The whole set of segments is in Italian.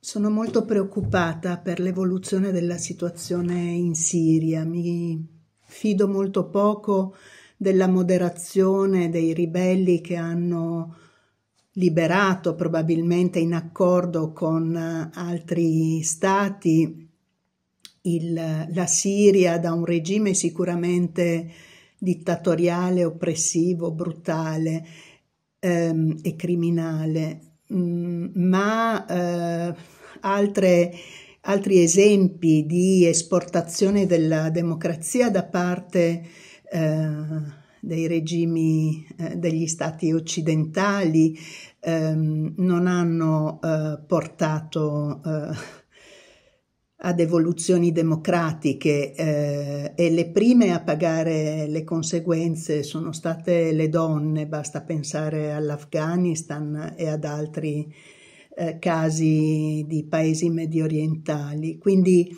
Sono molto preoccupata per l'evoluzione della situazione in Siria. Mi fido molto poco della moderazione dei ribelli che hanno liberato, probabilmente in accordo con altri stati, la Siria da un regime sicuramente dittatoriale, oppressivo, brutale e criminale. Ma altri esempi di esportazione della democrazia da parte dei regimi degli stati occidentali non hanno portato ad evoluzioni democratiche e le prime a pagare le conseguenze sono state le donne. Basta pensare all'Afghanistan e ad altri casi di paesi mediorientali. Quindi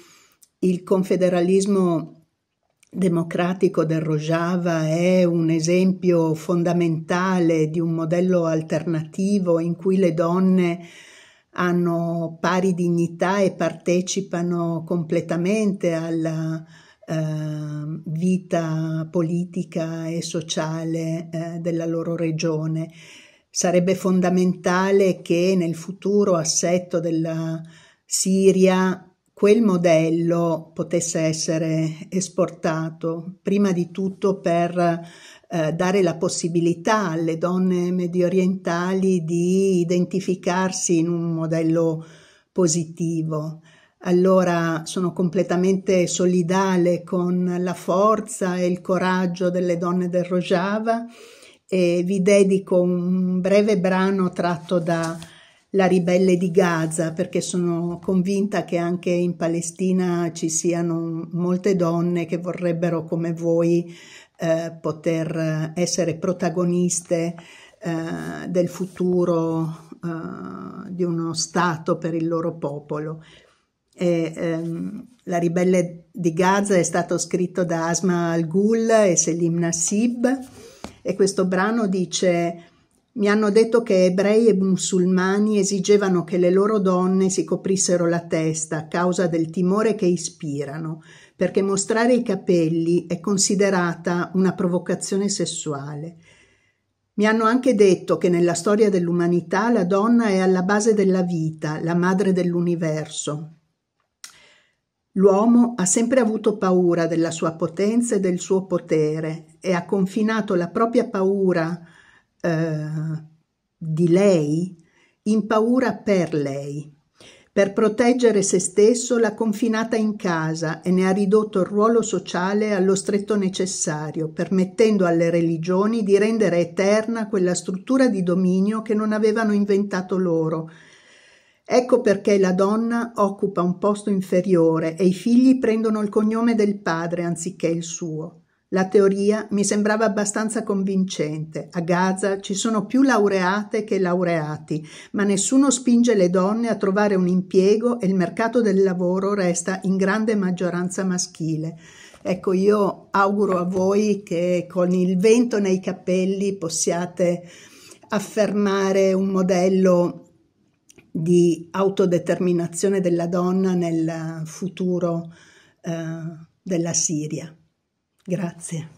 il confederalismo democratico del Rojava è un esempio fondamentale di un modello alternativo in cui le donne hanno pari dignità e partecipano completamente alla vita politica e sociale della loro regione. Sarebbe fondamentale che nel futuro assetto della Siria quel modello potesse essere esportato, prima di tutto per dare la possibilità alle donne mediorientali di identificarsi in un modello positivo. Allora sono completamente solidale con la forza e il coraggio delle donne del Rojava e vi dedico un breve brano tratto da La ribelle di Gaza, perché sono convinta che anche in Palestina ci siano molte donne che vorrebbero, come voi, poter essere protagoniste del futuro di uno Stato per il loro popolo. La ribelle di Gaza è stato scritto da Asma Al-Ghul e Selim Nassib e questo brano dice: mi hanno detto che ebrei e musulmani esigevano che le loro donne si coprissero la testa a causa del timore che ispirano, perché mostrare i capelli è considerata una provocazione sessuale. Mi hanno anche detto che nella storia dell'umanità la donna è alla base della vita, la madre dell'universo. L'uomo ha sempre avuto paura della sua potenza e del suo potere e ha confinato la propria paura di lei in paura per lei. Per proteggere se stesso l'ha confinata in casa e ne ha ridotto il ruolo sociale allo stretto necessario, permettendo alle religioni di rendere eterna quella struttura di dominio che non avevano inventato loro. Ecco perché la donna occupa un posto inferiore e i figli prendono il cognome del padre anziché il suo. La teoria mi sembrava abbastanza convincente. A Gaza ci sono più laureate che laureati, ma nessuno spinge le donne a trovare un impiego e il mercato del lavoro resta in grande maggioranza maschile. Ecco, io auguro a voi che con il vento nei capelli possiate affermare un modello di autodeterminazione della donna nel futuro della Siria. Grazie.